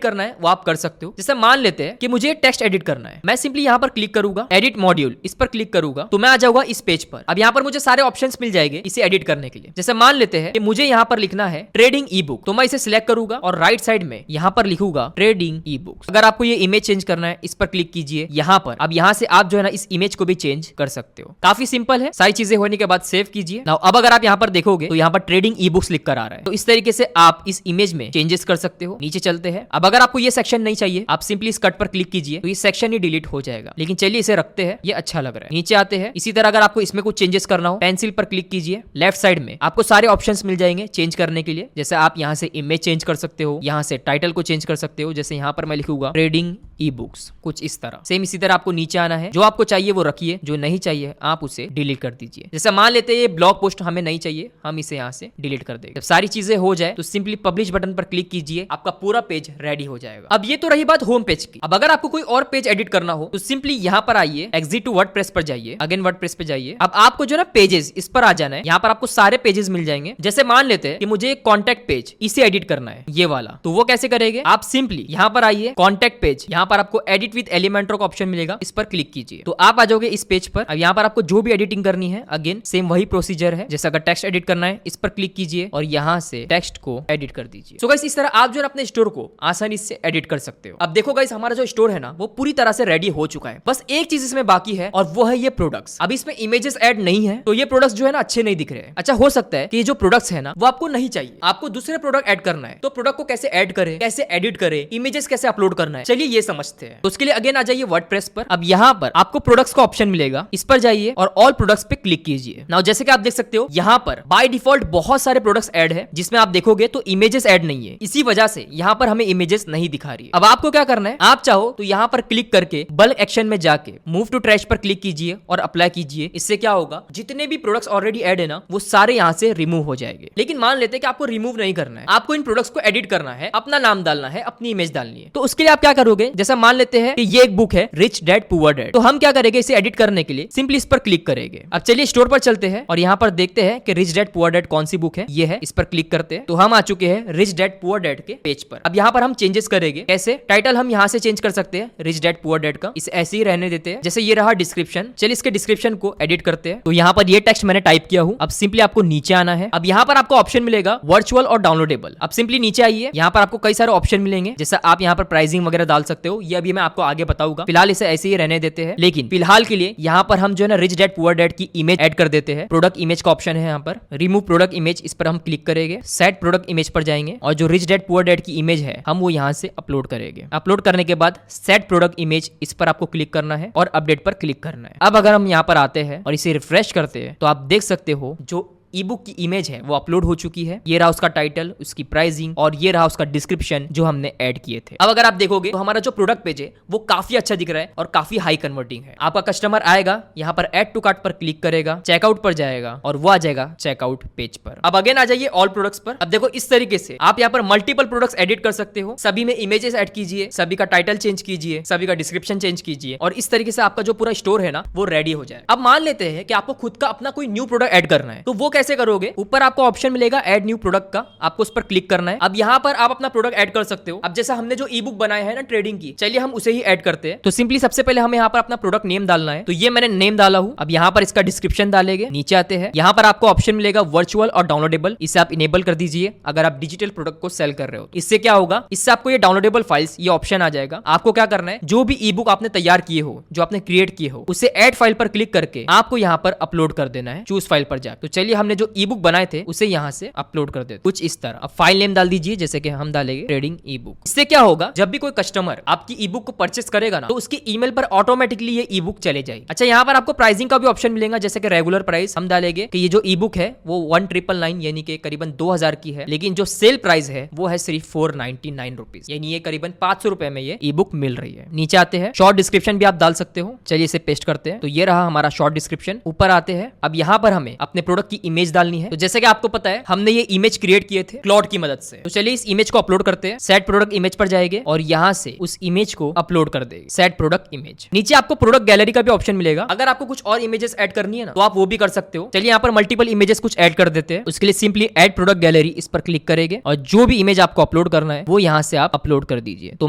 करना है वो आप कर सकते हो। जैसे मान लेते हैं कि मुझे टेक्स्ट एडिट करना है, मैं सिंपली यहाँ पर क्लिक करूंगा, एडिट मॉड्यूल, इस पर क्लिक करूंगा तो मैं आ जाऊंगा इस पेज पर। अब यहाँ पर मुझे सारे ऑप्शंस मिल जाएंगे इसे एडिट करने के लिए। जैसे मान लेते हैं कि मुझे यहाँ पर लिखना है ट्रेडिंग ई बुक, तो मैं इसे सिलेक्ट करूंगा और राइट साइड में यहाँ पर लिखूंगा ट्रेडिंग ई बुक। अगर आपको ये इमेज चेंज करना है इस पर क्लिक कीजिए यहाँ पर। अब यहाँ से आप जो है ना इस इमेज को भी चेंज कर सकते हो। काफी सिंपल है। सारी चीजें होने के बाद सेव कीजिए। नाउ अब अगर आप यहाँ पर देखोगे तो यहाँ पर ट्रेडिंग ई बुक्स लिख कर आ रहा है। तो इस तरीके से आप इस इमेज में चेंजेस कर सकते हो। नीचे चलते हैं। अब अगर आपको ये सेक्शन नहीं चाहिए आप सिंपली इस कट पर क्लिक कीजिए तो ये सेक्शन ही डिलीट हो जाएगा। लेकिन चलिए इसे रखते हैं, ये अच्छा लग रहा है। नीचे आते हैं। इसी तरह अगर आपको इसमें कुछ चेंजेस करना हो पेंसिल पर क्लिक कीजिए। लेफ्ट साइड में आपको सारे ऑप्शंस मिल जाएंगे चेंज करने के लिए। जैसे आप यहाँ से इमेज चेंज कर सकते हो, यहाँ से टाइटल को चेंज कर सकते हो। जैसे यहाँ पर मैं लिखूंगा ट्रेडिंग ई बुक्स, कुछ इस तरह। सेम इसी तरह आपको नीचे आना है। जो आपको चाहिए वो रखिए, जो नहीं चाहिए आप उसे डिलीट कर दीजिए। जैसे मान लेते हैं ये ब्लॉग पोस्ट हमें नहीं चाहिए, हम इसे यहाँ से डिलीट कर देंगे। जब सारी चीजें हो जाए तो सिंपली पब्लिश बटन पर क्लिक कीजिए, आपका पूरा पेज रेडी हो जाएगा। अब ये तो रही बात होम पेज की। अब अगर आपको कोई और पेज एडिट करना हो तो सिंपली यहाँ पर आइए, एग्जिट टू वर्डप्रेस पर जाइए, अगेन वर्डप्रेस पे जाइए। अब आपको जो ना पेजेस इस पर आ जाना है। यहाँ पर आपको सारे पेजेस मिल जाएंगे। जैसे मान लेते हैं कि मुझे एक कॉन्टैक्ट पेज इसे एडिट करना है, ये वाला, तो वो कैसे करेंगे? आप सिंपली यहाँ पर आइए, कॉन्टैक्ट पेज, यहाँ पर आपको एडिट विद एलिमेंटर का ऑप्शन मिलेगा, इस पर क्लिक कीजिए तो आप आ जाओगे इस पेज पर। अब यहाँ पर आपको जो भी एडिटिंग करनी है अगेन सेम वही प्रोसीजर है। जैसे अगर टेक्स्ट एडिट करना है इस पर क्लिक कीजिए और यहाँ से टेक्स्ट को एडिट कर दीजिए। सो गाइस इस तरह आप जो है अपने स्टोर को आसानी से एडिट कर सकते हो। अब देखो गाइस हमारा जो स्टोर है ना वो पूरी तरह से रेडी हो चुका है। बस एक चीज इसमें बाकी है और वो है ये प्रोडक्ट्स। अब इसमें इमेजेस ऐड नहीं है तो ये प्रोडक्ट्स जो है ना अच्छे नहीं दिख रहे हैं। अच्छा हो सकता है कि ये जो प्रोडक्ट्स है ना वो आपको नहीं चाहिए, आपको दूसरे प्रोडक्ट ऐड करना है। तो प्रोडक्ट को कैसे ऐड करें, कैसे एडिट करें, इमेजेस कैसे अपलोड करना है, चलिए ये समझते हैं। तो उसके लिए अगेन आ जाइए वर्डप्रेस पर। अब यहाँ पर आपको प्रोडक्ट्स का ऑप्शन मिलेगा, इस पर जाइए और ऑल प्रोडक्ट्स पे क्लिक कीजिए। नाउ जैसे कि आप देख सकते हो यहाँ पर बाय डिफॉल्ट बहुत सारे प्रोडक्ट्स ऐड है, जिसमें आप देखोगे तो इमेजेस ऐड नहीं है। इसी वजह से यहाँ पर हमें इमेजेस नहीं दिखा रही है। अब आपको क्या करना है, आप चाहो तो यहाँ पर क्लिक करके बल्क एक्शन में जाके मूव टू ट्रैश पर क्लिक कीजिए और अप्लाई कीजिए। इससे क्या होगा, जितने भी प्रोडक्ट्स ऑलरेडी ऐड है ना वो सारे यहाँ से रिमूव हो जाएंगे। लेकिन मान लेते हैं कि आपको रिमूव नहीं करना है, आपको इन प्रोडक्ट्स को एडिट करना है, अपना नाम डालना है, अपनी इमेज डालनी है। तो उसके लिए आप क्या करोगे, जैसा मान लेते हैं कि ये एक बुक है रिच डैड पुअर डैड, तो हम क्या करेंगे इसे एडिट करने के लिए सिंपली इस पर क्लिक करेंगे। अब चलिए स्टोर पर चलते हैं और यहाँ पर देखते हैं कि रिच डैड पुअर डैड कौन सी बुक है, ये है। इस पर क्लिक करते हैं तो हम आ चुके हैं रिच डैड पुअर डैड के पेज पर। अब यहाँ पर हम चेंजेस करेंगे। कैसे? टाइटल हम यहाँ से चेंज कर सकते हैं रिच डैड पुअर डैड का, इसे ऐसे ही रहने देते हैं। जैसे ये रहा डिस्क्रिप्शन, चलिए इसके डिस्क्रिप्शन को एडिट करते हैं। तो यहाँ पर ये टेक्स्ट मैंने टाइप किया हूँ। अब सिंपली आपको नीचे आना है। अब यहाँ पर आपको ऑप्शन मिलेगा वर्चुअल और डाउनलोडेबल। अब सिंपली नीचे आइए, यहाँ पर आपको कई सारे ऑप्शन मिलेंगे। जैसे आप यहाँ पर प्राइसिंग वगैरह डाल सकते हो, ये अभी मैं आपको आगे बताऊंगा। फिलहाल इसे ऐसे ही रहने देते हैं। लेकिन फिलहाल के लिए यहाँ पर हम जो है ना रिच डैड पुअर डैड की इमेज ऐड कर देते हैं। प्रोडक्ट इमेज का ऑप्शन है यहाँ पर, रिमूव प्रोडक्ट इमेज, इस पर हम क्लिक करेंगे। सेट प्रोडक्ट इमेज पर जाएंगे और जो रिच डैड पुअर डैड की इमेज है हम वो यहाँ से अपलोड करेंगे। अपलोड करने के बाद सेट प्रोडक्ट इमेज, इस पर आपको क्लिक करना है और अपडेट पर क्लिक करना है। अब अगर हम यहाँ पर आते हैं और इसे रिफ्रेश करते हैं तो आप देख सकते हो जो ई बुक की इमेज है वो अपलोड हो चुकी है। ये रहा उसका टाइटल, उसकी प्राइसिंग और ये रहा उसका डिस्क्रिप्शन जो हमने ऐड किए थे। अब अगर आप देखोगे तो हमारा जो प्रोडक्ट पेज है वो काफी अच्छा दिख रहा है और काफी हाई कन्वर्टिंग है। आपका कस्टमर आएगा, यहाँ पर ऐड टू कार्ट पर क्लिक करेगा, चेकआउट पर जाएगा और वो आ जाएगा चेकआउट पेज पर। अब अगेन आ जाइए ऑल प्रोडक्ट्स पर। अब देखो इस तरीके से आप यहाँ पर मल्टीपल प्रोडक्ट्स एडिट कर सकते हो। सभी में इमेजेस ऐड कीजिए, सभी का टाइटल चेंज कीजिए, सभी का डिस्क्रिप्शन चेंज कीजिए और इस तरीके से आपका जो पूरा स्टोर है ना वो रेडी हो जाए। अब मान लेते हैं कि आपको खुद का अपना कोई न्यू प्रोडक्ट ऐड करना है, तो वो कैसे करोगे? ऊपर आपको ऑप्शन मिलेगा ऐड न्यू प्रोडक्ट का, आपको उस पर क्लिक करना है। अब यहाँ पर आप अपना प्रोडक्ट ऐड कर सकते हो। अब जैसा हमने जो ई बुक बनाया है ना ट्रेडिंग की, चलिए हम उसे ही ऐड करते हैं। तो सिंपली सबसे पहले हमें यहाँ पर अपना प्रोडक्ट नेम डालना है। तो ये मैंने नेम डाला हूँ। अब यहाँ पर इसका डिस्क्रिप्शन डालेंगे। नीचे आते हैं, यहाँ पर आपको ऑप्शन मिलेगा वर्चुअल और डाउनलोडेबल, इसे आप इनेबल कर दीजिए अगर आप डिजिटल प्रोडक्ट को सेल कर रहे हो। इससे क्या होगा, इससे आपको ये डाउनलोडेबल फाइल्स ये ऑप्शन आ जाएगा। आपको क्या करना है, जो भी ई बुक आपने तैयार किए हो, जो आपने क्रिएट किए हो, उसे ऐड फाइल पर क्लिक करके आपको यहाँ पर अपलोड कर देना है, चूज फाइल पर जाकर। तो चलिए हमने जो ई बुक बनाए थे उसे यहाँ से अपलोड कर देते कुछ इस तरह। अब फाइल नेम डाल दीजिए, जैसे कि हम डालेंगे ट्रेडिंग ई बुक। इससे क्या होगा, जब भी कोई कस्टमर आपकी ई बुक को परचेस करेगा ना तो उसकी ईमेल पर ऑटोमेटिकली ये ई बुक चले जाएगी। अच्छा यहाँ पर आपको प्राइसिंग का भी ऑप्शन मिलेगा, जैसे कि रेगुलर प्राइस हम डालेंगे कि ये जो ई बुक है वो 1999 यानी कि करीबन 2000 की है, लेकिन जो सेल प्राइस है वो है सिर्फ 499 रुपीज, यानी ये करीबन 500 रुपए में ये ई बुक मिल रही है। नीचे आते हैं, शॉर्ट डिस्क्रिप्शन भी आप डाल सकते हो। चलिए इसे पेस्ट करते हैं। तो ये रहा हमारा शॉर्ट डिस्क्रिप्शन। ऊपर आते हैं, अब यहाँ पर हमें अपने प्रोडक्ट की इमेज डालनी है। तो जैसे कि आपको पता है हमने ये इमेज क्रिएट किए थे क्लॉड की मदद से। तो चलिए इस इमेज को अपलोड करते हैं। सेट प्रोडक्ट इमेज पर जाएंगे और यहाँ से उस इमेज को अपलोड कर देंगे। Set product image. नीचे आपको प्रोडक्ट गैलरी का भी ऑप्शन मिलेगा। अगर आपको कुछ और इमेजेस ऐड करनी है ना तो आप वो भी कर सकते हो। चलिए यहाँ पर मल्टीपल इमेजेस कुछ ऐड कर देते हैं। उसके लिए सिंपली ऐड प्रोडक्ट गैलरी इस पर क्लिक करेंगे और जो भी इमेज आपको अपलोड करना है वो यहाँ से आप अपलोड कर दीजिए। तो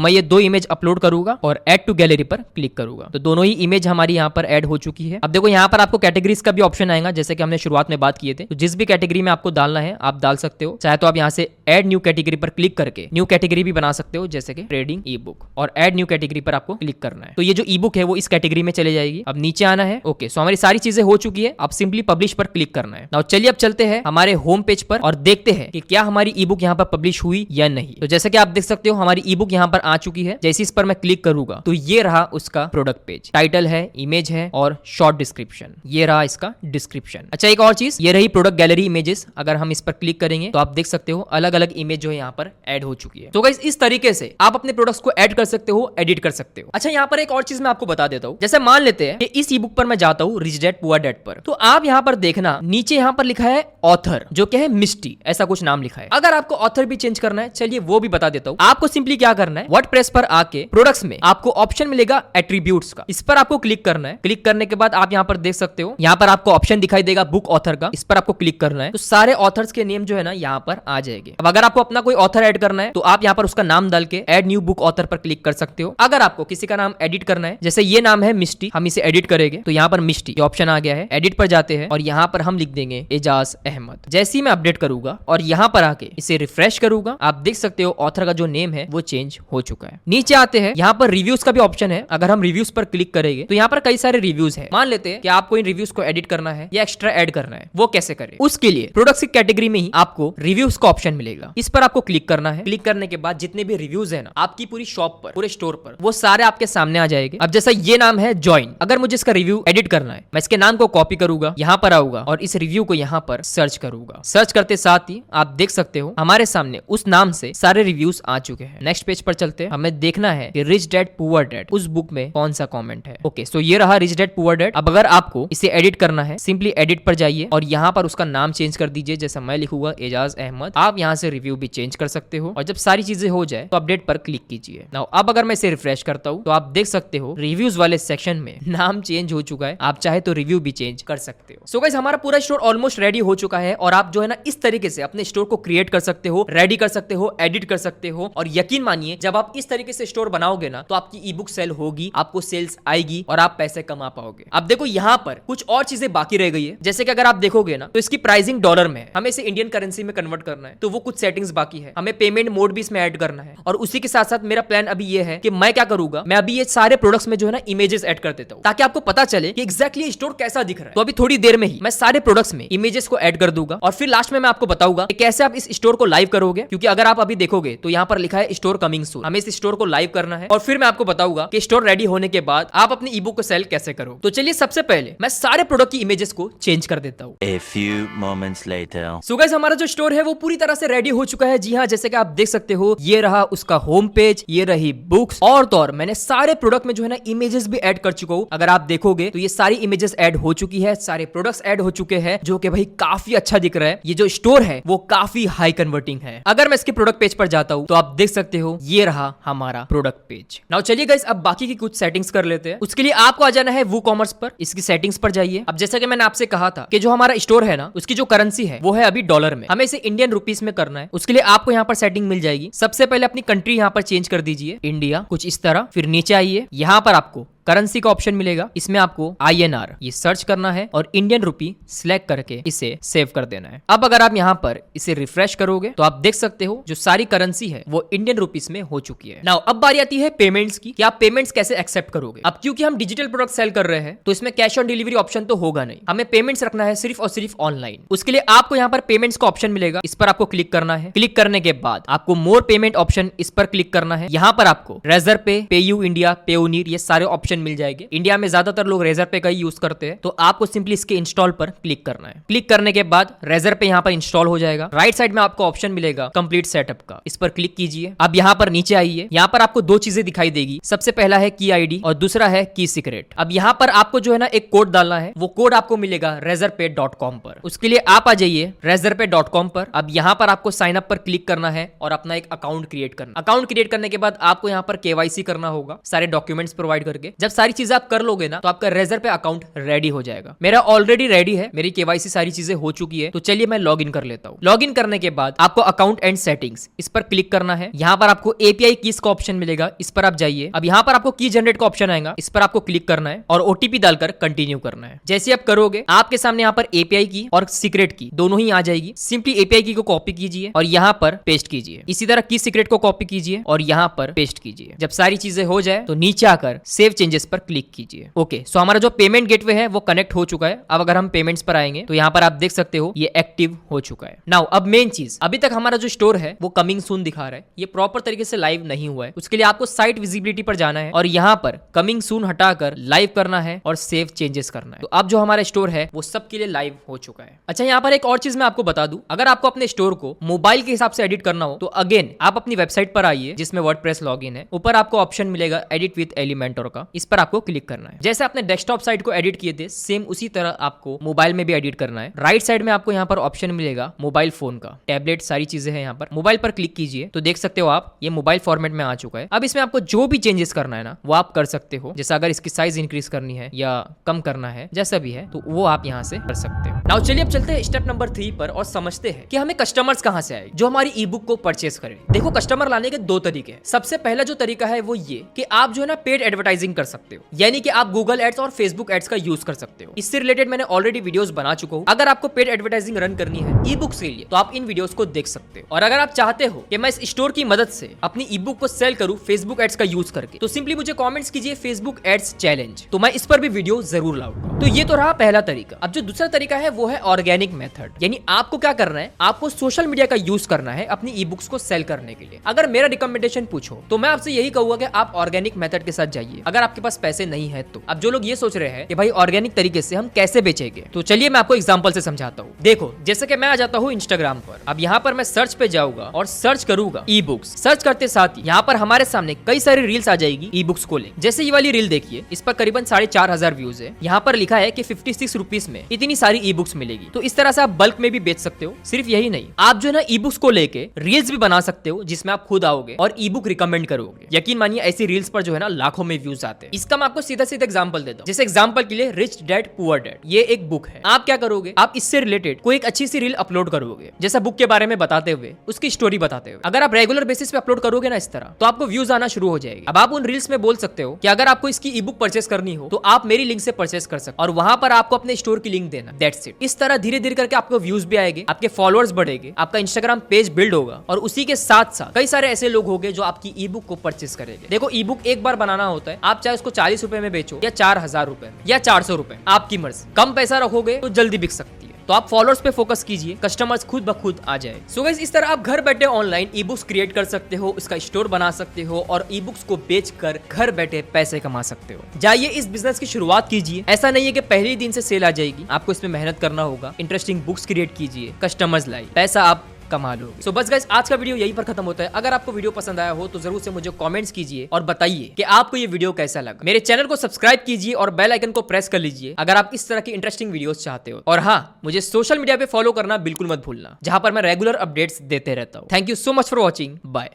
मैं ये 2 इमेज अपलोड करूंगा और ऐड टू गैलरी पर क्लिक करूंगा। तो दोनों ही इमेज हमारी यहाँ पर ऐड हो चुकी है। अब देखो यहाँ पर आपको कैटेगरीज का भी ऑप्शन आएगा जैसे कि हमने शुरुआत में बात किए थे। तो जिस भी कैटेगरी में आपको डालना है आप डाल सकते हो। चाहे तो आप यहाँ से ऐड न्यू कैटेगरी पर क्लिक करके न्यू कैटेगरी भी बना सकते हो जैसे कि ट्रेडिंग ई बुक, और ऐड न्यू कैटेगरी पर आपको क्लिक करना है। तो ये जो ई बुक है वो इस कैटेगरी में चले जाएगी। अब नीचे आना है। ओके, सो हमारी सारी चीजें हो चुकी है। अब सिंपली पब्लिश पर क्लिक करना है। नाउ चलिए अब चलते हैं हमारे होम पेज पर और देखते हैं कि क्या हमारी ई बुक यहाँ पर पब्लिश हुई या नहीं। तो जैसे कि आप देख सकते हो हमारी ई बुक यहाँ पर आ चुकी है। जैसे इस पर मैं क्लिक करूंगा तो ये रहा उसका प्रोडक्ट पेज। टाइटल है, इमेज है और शॉर्ट डिस्क्रिप्शन। ये रहा इसका डिस्क्रिप्शन। अच्छा, एक और चीज, ये रही प्रोडक्ट गैलरी इमेजेस। अगर हम इस पर क्लिक करेंगे तो आप देख सकते हो अलग अलग इमेज जो है यहाँ पर ऐड हो चुकी है। तो गाइस इस तरीके से आप अपने प्रोडक्ट्स को ऐड कर सकते हो, एडिट कर सकते हो। अच्छा, यहाँ पर एक और चीज मैं आपको बता देता हूँ। जैसे मान लेते हैं कि इस ई बुक पर मैं जाता हूँ रिच डैड पुअर डैड पर, तो आप यहाँ पर देखना नीचे यहाँ पर लिखा है ऑथर, जो क्या है मिस्टी, ऐसा कुछ नाम लिखा है। अगर आपको ऑथर भी चेंज करना है चलिए वो भी बता देता हूँ। आपको सिंपली क्या करना है, वर्डप्रेस पर आके प्रोडक्ट्स में आपको ऑप्शन मिलेगा एट्रीब्यूट्स का, इस पर आपको क्लिक करना है। क्लिक करने के बाद आप यहाँ पर देख सकते हो यहाँ पर आपको ऑप्शन दिखाई देगा बुक ऑथर का, इस पर आपको क्लिक करना है। तो सारे ऑथर्स के नेम जो है ना यहाँ पर आ जाएंगे। अब अगर आपको अपना कोई ऑथर ऐड करना है तो आप यहाँ पर उसका नाम डाल के ऐड न्यू बुक ऑथर पर क्लिक कर सकते हो। अगर आपको किसी का नाम एडिट करना है, जैसे ये नाम है मिस्टी, हम इसे एडिट करेंगे तो यहाँ पर मिस्टी ऑप्शन आ गया है। एडिट पर जाते हैं और यहाँ पर हम लिख देंगे एजाज अहमद। जैसे ही मैं अपडेट करूंगा और यहाँ पर आके इसे रिफ्रेश करूंगा, आप देख सकते हो ऑथर का जो नेम है वो चेंज हो चुका है। नीचे आते हैं, यहाँ पर रिव्यूज का भी ऑप्शन है। अगर हम रिव्यूज पर क्लिक करेंगे तो यहाँ पर कई सारे रिव्यूज है। मान लेते हैं कि आपको इन रिव्यूज को एडिट करना है या एक्स्ट्रा ऐड करना है, वो कैसे करें? उसके लिए प्रोडक्ट्स की कैटेगरी में ही आपको रिव्यूज का ऑप्शन मिलेगा, इस पर आपको क्लिक करना है। क्लिक करने के बाद जितने भी रिव्यूज है ना आपकी पूरी शॉप पर, पूरे स्टोर पर, वो सारे आपके सामने आ जाएंगे। अब जैसा ये नाम है जॉइन, अगर मुझे इसका रिव्यू एडिट करना है, मैं इसके नाम को कॉपी करूंगा, यहाँ पर आऊंगा और इस रिव्यू को यहाँ पर सर्च करूंगा। सर्च करते साथ ही आप देख सकते हो हमारे सामने उस नाम से सारे रिव्यूज आ चुके हैं। नेक्स्ट पेज पर चलते हैं। हमें देखना है कि रिच डैड पुअर डैड उस बुक में कौन सा कमेंट है। ओके, सो ये रहा रिच डैड पुअर डैड। अब अगर आपको इसे एडिट करना है, सिंपली एडिट पर जाइए और यहाँ पर उसका नाम चेंज कर दीजिए। जैसा मैं लिखूंगा एजाज अहमद। आप यहाँ से रिव्यू भी चेंज कर सकते हो और जब सारी चीजें हो जाए तो अपडेट पर क्लिक कीजिए। नाउ अब अगर मैं इसे रिफ्रेश करता हूँ तो आप देख सकते हो रिव्यूज वाले सेक्शन में नाम चेंज हो चुका है। आप चाहे तो रिव्यू भी चेंज कर सकते हो। सो गाइस हमारा पूरा स्टोर ऑलमोस्ट रेडी हो चुका है और आप जो है ना इस तरीके से अपने स्टोर को क्रिएट कर सकते हो, रेडी कर सकते हो, एडिट कर सकते हो। और यकीन मानिए जब आप इस तरीके से स्टोर बनाओगे ना तो आपकी ई बुक सेल होगी, आपको सेल्स आएगी और आप पैसे कमा पाओगे। अब देखो यहाँ पर कुछ और चीजें बाकी रह गई है। जैसे कि अगर आप देखोगे ना तो इसकी प्राइसिंग डॉलर में है, हमें इसे इंडियन करेंसी में कन्वर्ट करना है, तो वो कुछ सेटिंग्स बाकी है। हमें पेमेंट मोड भी इसमें ऐड करना है और उसी के साथ साथ मेरा प्लान अभी ये है कि मैं क्या करूंगा, मैं अभी ये सारे प्रोडक्ट्स में जो है ना इमेजेस ऐड कर देता हूं ताकि आपको पता चले कि एग्जैक्टली स्टोर कैसा दिख रहा है। तो अभी थोड़ी देर में ही मैं सारे प्रोडक्ट्स में इमेजेस को ऐड कर दूंगा और फिर लास्ट में मैं आपको बताऊंगा कि कैसे आप इस स्टोर को लाइव करोगे। क्योंकि अगर आप अभी देखोगे तो यहाँ पर लिखा है स्टोर कमिंग सून, हमें इस स्टोर को लाइव करना है और फिर मैं आपको बताऊंगा कि स्टोर रेडी होने के बाद आप अपनी ई बुक को सेल कैसे करो। तो चलिए सबसे पहले मैं सारे प्रोडक्ट की इमेजेस को चेंज कर देता हूँ। A few moments later. So guys हमारा जो स्टोर है वो पूरी तरह से रेडी हो चुका है। जी हाँ, जैसे कि आप देख सकते हो ये रहा उसका होम पेज, ये रही बुक्स और तो और मैंने सारे प्रोडक्ट में जो है ना इमेजेस भी ऐड कर चुका हूँ। अगर आप देखोगे तो ये सारी इमेजेस ऐड हो चुकी है, सारे प्रोडक्ट्स ऐड हो चुके हैं, जो कि भाई काफी अच्छा दिख रहा है। ये जो स्टोर है वो काफी हाई कन्वर्टिंग है। अगर मैं इसके प्रोडक्ट पेज पर जाता हूँ तो आप देख सकते हो ये रहा हमारा प्रोडक्ट पेज। नाउ चलिए गाइस अब बाकी की कुछ सेटिंग्स कर लेते हैं। उसके लिए आपको आ जाना है वूकॉमर्स पर, इसकी सेटिंग्स पर जाइए। अब जैसा कि मैंने आपसे कहा था कि जो हमारा स्टोर है ना उसकी जो करेंसी है वो है अभी डॉलर में, हमें इसे इंडियन रुपीस में करना है। उसके लिए आपको यहाँ पर सेटिंग मिल जाएगी। सबसे पहले अपनी कंट्री यहाँ पर चेंज कर दीजिए, इंडिया कुछ इस तरह। फिर नीचे आइए, यहाँ पर आपको करेंसी का ऑप्शन मिलेगा, इसमें आपको INR ये सर्च करना है और इंडियन रुपी सिलेक्ट करके इसे सेव कर देना है। अब अगर आप यहाँ पर इसे रिफ्रेश करोगे तो आप देख सकते हो जो सारी करेंसी है वो इंडियन रुपीस में हो चुकी है। नाउ अब बारी आती है पेमेंट्स की कि आप पेमेंट्स कैसे एक्सेप्ट करोगे। अब क्योंकि हम डिजिटल प्रोडक्ट सेल कर रहे हैं तो इसमें कैश ऑन डिलीवरी ऑप्शन तो होगा नहीं, हमें पेमेंट्स रखना है सिर्फ और सिर्फ ऑनलाइन। उसके लिए आपको यहाँ पर पेमेंट्स का ऑप्शन मिलेगा, इस पर आपको क्लिक करना है। क्लिक करने के बाद आपको मोर पेमेंट ऑप्शन इस पर क्लिक करना है। यहाँ पर आपको रेजर पे, पेयू इंडिया, पेयोनीर ये सारे ऑप्शन ऑप्शन मिल जाएगी। इंडिया में ज्यादातर लोग रेजर पे का ही यूज करते हैं, तो आपको सिंपली इसके इंस्टॉल पर क्लिक करना है। क्लिक करने के बाद रेजर पे यहाँ पर इंस्टॉल हो जाएगा। राइट साइड में आपको ऑप्शन मिलेगा कंप्लीट सेटअप का, इस पर क्लिक कीजिए। अब यहाँ पर नीचे आइए, यहाँ पर आपको दो चीजें दिखाई देगी। सबसे पहला है की आईडी और दूसरा है की सीक्रेट। अब यहाँ पर आपको जो है ना एक कोड डालना है, वो कोड आपको मिलेगा razorpay.com पर। उसके लिए आप आ जाइए razorpay.com पर। अब यहाँ पर आपको साइन अप पर क्लिक करना है और अपना एक अकाउंट क्रिएट करना। अकाउंट क्रिएट करने के बाद आपको यहाँ पर केवाईसी करना होगा, सारे डॉक्यूमेंट्स प्रोवाइड करके। जब सारी चीजें आप कर लोगे ना, तो आपका रेजर पे अकाउंट रेडी हो जाएगा। मेरा ऑलरेडी रेडी है, मेरी केवाईसी सारी चीजें हो चुकी है। तो चलिए मैं लॉग इन कर लेता हूँ। लॉग इन करने के बाद आपको अकाउंट एंड सेटिंग्स, इस पर क्लिक करना है। यहाँ पर आपको एपीआई कीज का ऑप्शन मिलेगा, इस पर आप जाइए। अब यहाँ पर आपको की जनरेट का ऑप्शन आएगा, इस पर आपको क्लिक करना है और ओटीपी डालकर कंटिन्यू करना है। जैसे आप करोगे, आपके सामने यहाँ पर एपीआई की और सीक्रेट की दोनों ही आ जाएगी। सिंपली एपीआई की को कॉपी कीजिए और यहाँ पर पेस्ट कीजिए। इसी तरह की सीक्रेट को कॉपी कीजिए और यहाँ पर पेस्ट कीजिए। जब सारी चीजें हो जाए तो नीचे आकर सेव चेंजेस पर क्लिक कीजिए। ओके, सो हमारा जो पेमेंट गेटवे है वो कनेक्ट हो चुका है। अब अगर हम पेमेंट्स पर आएंगे तो यहाँ पर आप देख सकते हो ये एक्टिव हो चुका है। नाउ अब मेन चीज, अभी तक हमारा जो स्टोर है वो कमिंग सून दिखा रहा है, ये प्रॉपर तरीके से लाइव नहीं हुआ है। उसके लिए आपको साइट विजिबिलिटी पर जाना है और यहाँ पर कमिंग सून हटाकर लाइव करना है और सेव चेंजेस करना है। तो अब जो हमारा स्टोर है वो सबके लिए लाइव हो चुका है। अच्छा, यहाँ पर एक और चीज मैं आपको बता दूं, अगर आपको अपने स्टोर को मोबाइल के हिसाब से एडिट करना हो तो अगेन आप अपनी वेबसाइट पर आइए जिसमें वर्डप्रेस लॉगिन है। ऊपर आपको ऑप्शन मिलेगा एडिट विद एलिमेंटर का, इस पर आपको क्लिक करना है। जैसे आपने डेस्कटॉप साइट को एडिट किए थे, सेम उसी तरह आपको मोबाइल में भी एडिट करना है। राइट साइड में आपको यहाँ पर ऑप्शन मिलेगा मोबाइल फोन का, टैबलेट सारी चीजें हैं यहाँ पर। मोबाइल पर क्लिक कीजिए तो देख सकते हो आप ये मोबाइल फॉर्मेट में आ चुका है। अब इसमें आपको जो भी चेंजेस करना है ना वो आप कर सकते हो। जैसे अगर इसकी साइज इंक्रीज करनी है या कम करना है, जैसा भी है तो वो आप यहाँ से कर सकते हो। नाउ चलिए अब चलते हैं स्टेप नंबर 3 पर और समझते हैं कि हमें कस्टमर्स कहां से आए जो हमारी ई बुक को परचेस करें। देखो, कस्टमर लाने के दो तरीके हैं। सबसे पहला जो तरीका है वो ये कि आप जो है ना पेड एडवर्टाइजिंग कर सकते हो, यानी कि आप गूगल एड्स और फेसबुक एड्स का यूज कर सकते हो। इससे रिलेटेड मैंने ऑलरेडी वीडियोस बना चुका हूं। अगर आपको पेड एडवर्टाइजिंग रन करनी है ई बुक्स के लिए तो आप इन वीडियोस को देख सकते हो। और अगर आप चाहते हो कि मैं इस स्टोर की मदद से अपनी ई बुक को सेल करूं फेसबुक एड्स का यूज करके, तो सिंपली मुझे कमेंट्स कीजिए फेसबुक एड्स चैलेंज, तो मैं इस पर भी वीडियो जरूर लाऊंगा। तो ये तो रहा पहला तरीका। अब जो दूसरा तरीका है वो है ऑर्गेनिक मेथड, यानी आपको क्या करना है, आपको सोशल मीडिया का यूज करना है अपनी ई बुक्स को सेल करने के लिए। अगर मेरा रिकमेंडेशन पूछो तो मैं आपसे यही कहूंगा कि आप ऑर्गेनिक मेथड के साथ जाइए, अगर आपके पास पैसे नहीं है तो। अब जो लोग ये सोच रहे हैं कि भाई ऑर्गेनिक तरीके से हम कैसे बेचेंगे, तो चलिए मैं आपको एग्जांपल से समझाता हूँ। देखो, जैसे कि मैं आ जाता हूँ इंस्टाग्राम पर। अब यहाँ पर मैं सर्च पे जाऊंगा और सर्च करूंगा ई बुक्स। सर्च करते साथ ही यहाँ पर हमारे सामने कई सारी रील्स आ जाएगी ई बुक्स को लेकर। जैसे ये वाली रील देखिए, इस पर करीबन 4,500 व्यूज है। यहाँ पर लिखा है कि 56 रुपीज में इतनी सारी ई बुक्स मिलेगी। तो इस तरह से आप बल्क में भी बेच सकते हो। सिर्फ यही नहीं, आप जो है ना ई बुक्स को लेके रील्स भी बना सकते हो जिसमें आप खुद आओगे और ई बुक रिकमेंड करोगे। यकीन मानिए ऐसी रील्स पर जो है ना लाखों में व्यूज आते हैं। इसका मैं आपको सीधा सीधा एग्जांपल देता हूँ। जैसे एग्जांपल के लिए रिच डैड पुअर डैड, ये एक बुक है। आप क्या करोगे, आप इससे रिलेटेड कोई एक अच्छी सी रील अपलोड करोगे, जैसा बुक के बारे में बताते हुए, उसकी स्टोरी बताते हुए। अगर आप रेगुलर बेसिस पे अपलोड करोगे ना इस तरह, तो आपको व्यूज आना शुरू हो जाएगी। अब आप उन रील्स में बोल सकते हो कि अगर आपको इसकी ई बुक परचेस करनी हो तो आप मेरी लिंक से परचेस कर सकते हो और वहां पर आपको अपने स्टोर की लिंक देना। That's it. इस तरह धीरे धीरे करके आपको व्यूज भी आएंगे, आपके फॉलोअर्स बढ़ेंगे, आपका इंस्टाग्राम पेज बिल्ड होगा और उसी के साथ साथ कई सारे ऐसे लोग होंगे जो आपकी ई बुक को परचेस करेंगे। देखो, ई बुक एक बार बनाना होता है, आप चाहे उसको 40 रुपए में बेचो या 4,000 रुपए में या 400 रुपए, आपकी मर्जी। कम पैसा रखोगे तो जल्दी बिक सकती है। तो आप फॉलोअर्स पे फोकस कीजिए, कस्टमर्स खुद ब खुद आ जाए। सो गाइस, इस तरह आप घर बैठे ऑनलाइन ई बुक्स क्रिएट कर सकते हो, इसका स्टोर बना सकते हो और ई बुक्स को बेचकर घर बैठे पैसे कमा सकते हो। जाइए इस बिजनेस की शुरुआत कीजिए। ऐसा नहीं है कि पहले ही दिन से सेल आ जाएगी, आपको इसमें मेहनत करना होगा। इंटरेस्टिंग बुक्स क्रिएट कीजिए, कस्टमर्स लाइए, पैसा आप कमा लोगे। सो बस गाइस, आज का वीडियो यहीं पर खत्म होता है। अगर आपको वीडियो पसंद आया हो तो जरूर से मुझे कमेंट्स कीजिए और बताइए कि आपको ये वीडियो कैसा लगा। मेरे चैनल को सब्सक्राइब कीजिए और बेल आइकन को प्रेस कर लीजिए अगर आप इस तरह की इंटरेस्टिंग वीडियोस चाहते हो। और हाँ, मुझे सोशल मीडिया पे फॉलो करना बिल्कुल मत भूलना, जहां पर मैं रेगुलर अपडेट्स देते रहता हूँ। Thank you so much for watching. Bye.